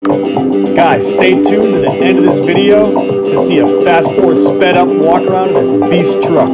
Guys, stay tuned to the end of this video to see a fast forward sped up walk around of this beast truck.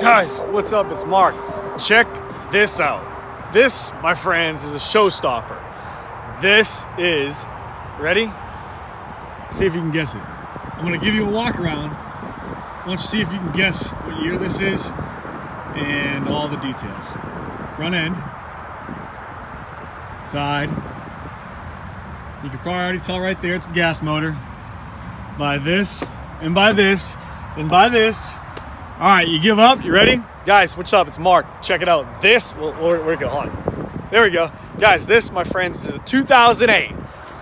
Guys, what's up? It's Mark. Check this out. This, my friends, is a showstopper. This is, ready? See if you can guess it. I'm gonna give you a walk around. I want you to see if you can guess what year this is and all the details. Front end, side. You can probably already tell right there it's a gas motor. By this, and by this, and by this. All right, you give up? You ready? Guys, what's up? It's Mark. Check it out. This, where'd it go? Hold on. There we go. Guys, this, my friends, is a 2008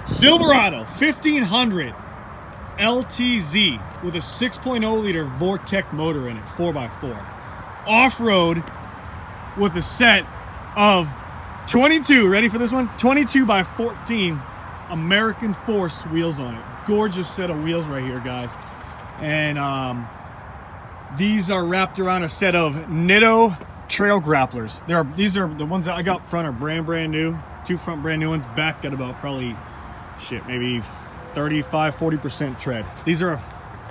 Silverado 1500 LTZ with a 6.0 liter Vortec motor in it, 4x4. Off-road with a set of 22, ready for this one? 22 by 14 American Force wheels on it. Gorgeous set of wheels right here, guys. And these are wrapped around a set of Nitto trail grapplers. These are the ones that I got front are brand new. Two front brand new ones. Back got about probably, maybe 35-40% tread. These are a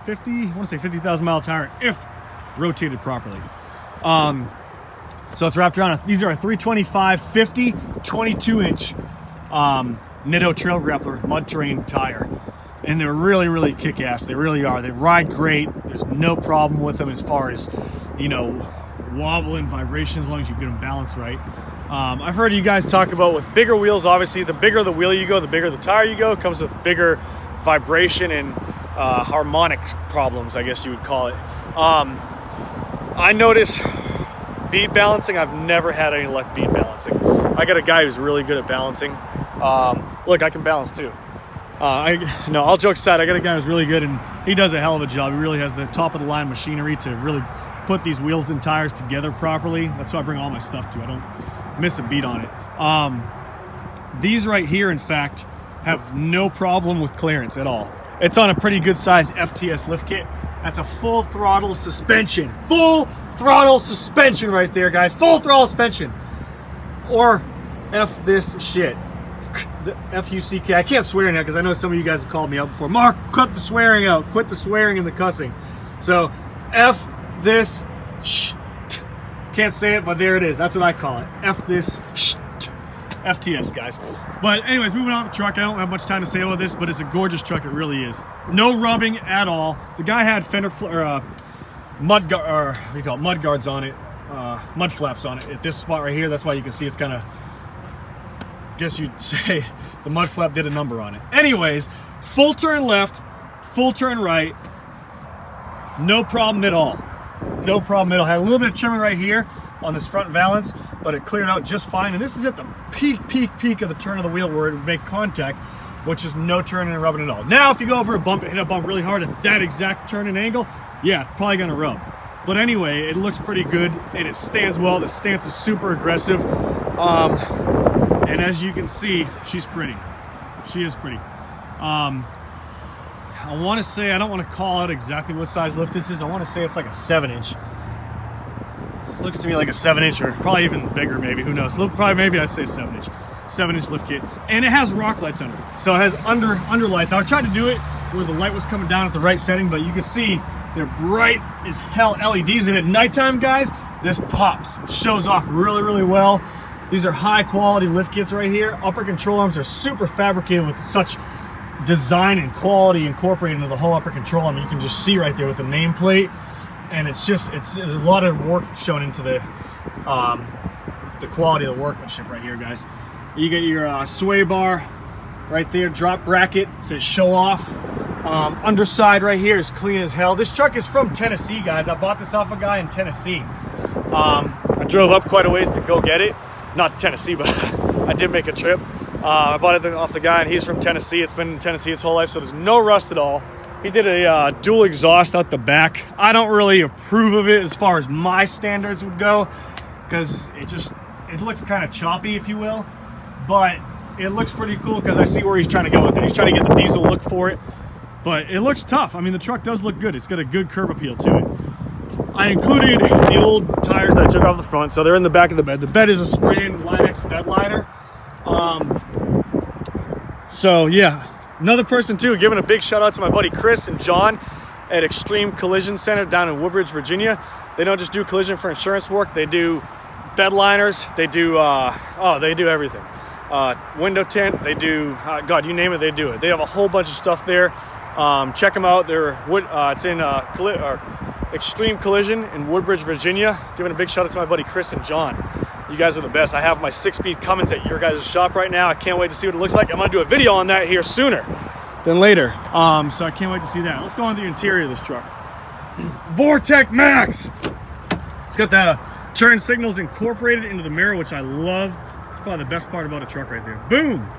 50,000 mile tire if rotated properly. So it's wrapped around. These are a 325/50 22-inch Nitto trail grappler mud terrain tire. And they're really kick-ass. They really are. They ride great. There's no problem with them as far as, you know, wobble and vibration, as long as you get them balanced right. I've heard you guys talk about with bigger wheels, obviously, the bigger the wheel you go, the bigger the tire you go. It comes with bigger vibration and harmonics problems, I guess you would call it. I notice bead balancing. I've never had any luck bead balancing. I got a guy who's really good at balancing. Look, I can balance too. No, all jokes aside, I got a guy who's really good and he does a hell of a job. He really has the top of the line machinery to really put these wheels and tires together properly. That's why I bring all my stuff to. I don't miss a beat on it. These right here, in fact, have no problem with clearance at all. It's on a pretty good size FTS lift kit. That's a full throttle suspension. Full throttle suspension right there, guys. Full throttle suspension. Or F this shit. The F-U-C-K. I can't swear now because I know some of you guys have called me out before. Mark, cut the swearing out. Quit the swearing and the cussing. So, F this sh. Can't say it, but there it is. That's what I call it. F this sh. FTS, guys. But anyways, moving on to the truck. I don't have much time to say about this, but it's a gorgeous truck. It really is. No rubbing at all. The guy had mud guards on it. Mud flaps on it. At this spot right here, that's why you can see it's kind of, guess you'd say the mud flap did a number on it. Anyways, full turn left, full turn right, no problem at all. No problem at all. Had a little bit of trimming right here on this front valance, but it cleared out just fine. And this is at the peak of the turn of the wheel where it would make contact, which is no turning and rubbing at all. Now, if you go over a bump and hit a bump really hard at that exact turn and angle, yeah, it's probably gonna rub. But anyway, it looks pretty good and it stands well. The stance is super aggressive. And as you can see, she's pretty. She is pretty. I want to say, I don't want to call out exactly what size lift this is. I want to say it's like a 7-inch. Looks to me like a 7-inch or probably even bigger maybe, who knows. Probably maybe I'd say 7-inch. 7-inch lift kit. And it has rock lights under it. So it has under lights. I tried to do it where the light was coming down at the right setting, but you can see they're bright as hell LEDs. And at nighttime, guys, this pops. It shows off really well. These are high quality lift kits right here. Upper control arms are super fabricated with such design and quality incorporated into the whole upper control arm. You can just see right there with the nameplate, and it's there's a lot of work shown into the quality of the workmanship right here, guys. You get your sway bar right there, drop bracket, it says show off. Underside right here is clean as hell. This truck is from Tennessee, guys. I bought this off a guy in Tennessee. I drove up quite a ways to go get it. Not Tennessee, but I did make a trip. I bought it off the guy, and he's from Tennessee. It's been in Tennessee his whole life, so there's no rust at all. He did a dual exhaust out the back. I don't really approve of it as far as my standards would go, because it looks kind of choppy, if you will, but it looks pretty cool because I see where he's trying to go with it. He's trying to get the diesel look for it, but it looks tough. I mean, the truck does look good. It's got a good curb appeal to it. I included the old tires that I took off the front, so they're in the back of the bed. The bed is a spray-in Line-X bed liner. So yeah, another person too, giving a big shout out to my buddy Chris and John at Extreme Collision Center down in Woodbridge, Virginia. They don't just do collision for insurance work, they do bed liners, they do they do everything. Window tint, they do God, you name it, they do it. They have a whole bunch of stuff there. Check them out. It's in Extreme Collision in Woodbridge, Virginia. Giving a big shout out to my buddy Chris and John. You guys are the best. I have my 6-speed Cummins at your guys' shop right now. I can't wait to see what it looks like. I'm gonna do a video on that here sooner than later. So I can't wait to see that. Let's go on the interior of this truck. Vortec Max. It's got the turn signals incorporated into the mirror, which I love. It's probably the best part about a truck right there. Boom.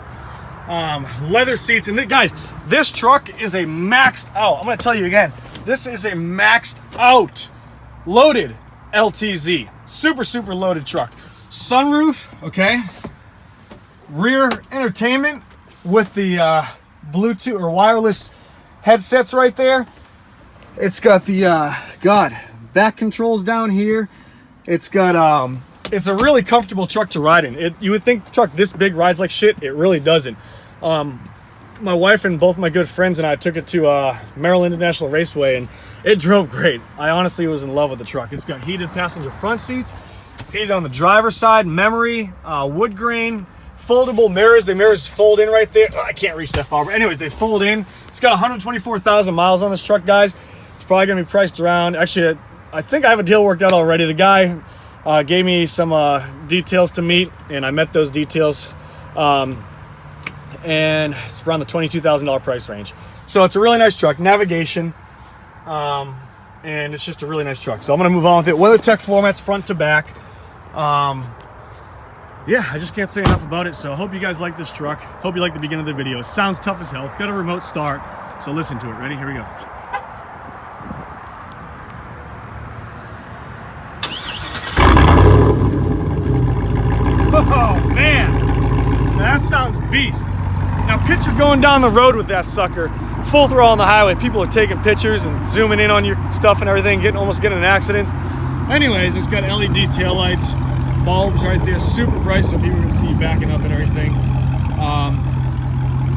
Leather seats, and guys, this truck is a maxed out. I'm gonna tell you again, this is a maxed out, loaded LTZ. Super loaded truck. Sunroof, okay. Rear entertainment with the Bluetooth or wireless headsets right there. It's got the back controls down here. It's got it's a really comfortable truck to ride in. You would think a truck this big rides like shit. It really doesn't. My wife and both my good friends and I took it to Maryland International Raceway, and it drove great. I honestly was in love with the truck. It's got heated passenger front seats, heated on the driver's side, memory, wood grain, foldable mirrors. The mirrors fold in right there. Oh, I can't reach that far, but anyways, they fold in. It's got 124,000 miles on this truck, guys. It's probably gonna be priced around, actually, I think I have a deal worked out already. The guy gave me some details to meet, and I met those details. And it's around the $22,000 price range. So it's a really nice truck, navigation, and it's just a really nice truck. So I'm gonna move on with it. WeatherTech floor mats front to back. Yeah, I just can't say enough about it. So I hope you guys like this truck. Hope you like the beginning of the video. It sounds tough as hell. It's got a remote start, so listen to it. Ready? Here we go. Oh man, that sounds beast. Now picture going down the road with that sucker, full throttle on the highway. People are taking pictures and zooming in on your stuff and everything, almost getting in accidents. Anyways, it's got LED taillights, bulbs right there, super bright, so people can see you backing up and everything.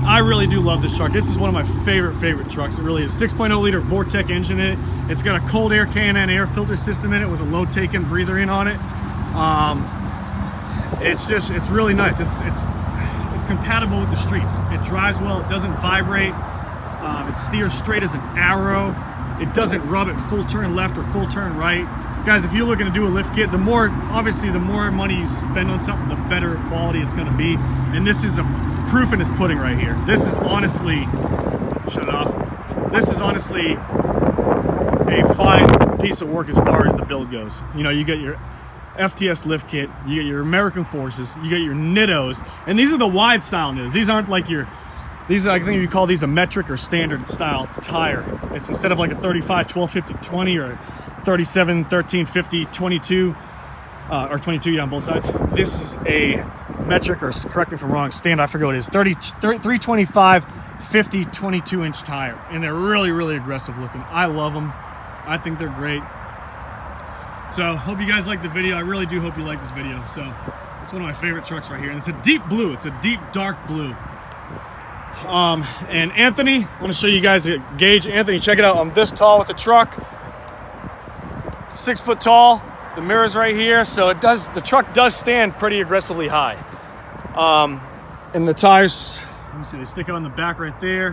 I really do love this truck. This is one of my favorite trucks. It really is. 6.0 liter Vortec engine in it. It's got a cold air K&N air filter system in it with a low take-in breather in on it. It's really nice. It's compatible with the streets. It drives well, it doesn't vibrate, it steers straight as an arrow, it doesn't rub at full turn left or full turn right. Guys, if you're looking to do a lift kit, obviously the more money you spend on something, the better quality it's going to be, and this is a proof in its pudding right here. This is honestly, shut it off, this is honestly a fine piece of work as far as the build goes. You know, you get your FTS lift kit, you get your American Forces, you get your Nittos, and these are the wide style Nittos. These aren't like these I think you call these a metric or standard style tire. It's instead of like a 35 12 50 20 or 37 13 50 22 or 22, yeah, on both sides. This is a metric, or correct me if I'm wrong, standard, I forget what it is, 325 50 22 inch tire, and they're really aggressive looking. I love them. I think they're great. So hope you guys like the video. I really do hope you like this video. So it's one of my favorite trucks right here, and it's a deep blue. It's a deep dark blue. And Anthony, I want to show you guys a gauge. Anthony, check it out. I'm this tall with the truck, 6 foot tall. The mirror's right here, so the truck does stand pretty aggressively high. And the tires Let me see, they stick on the back right there.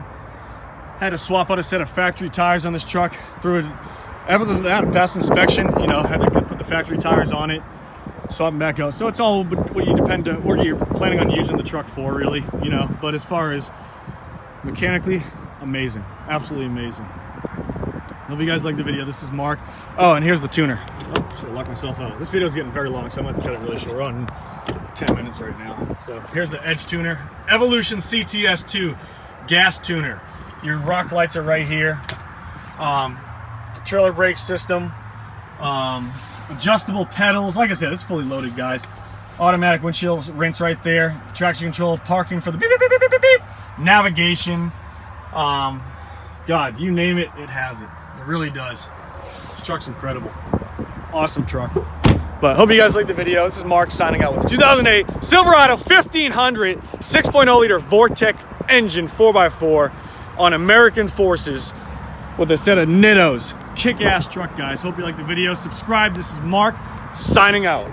Had to swap out a set of factory tires on this truck. Threw it, everything that passed inspection, you know, had to put the factory tires on it, swap them back out. So it's all what you what you're planning on using the truck for, really, you know. But as far as mechanically, amazing, absolutely amazing. Hope you guys like the video. This is Mark. Oh, and here's the tuner. Oh, should have locked myself out. This video is getting very long, so I'm going to have to cut it really short. We're on 10 minutes right now. So here's the Edge tuner. Evolution CTS2 gas tuner. Your rock lights are right here. Trailer brake system. Adjustable pedals. Like I said, it's fully loaded, guys. Automatic windshield rinse right there. Traction control, parking for the beep, beep, beep, beep, beep, beep. Navigation. God, you name it, it has it. It really does. This truck's incredible. Awesome truck. But hope you guys liked the video. This is Mark signing out with the 2008 Silverado 1500 6.0 liter Vortec engine 4x4 on American Forces with a set of Nittos. Kick-ass truck, guys. Hope you liked the video. Subscribe. This is Mark signing out.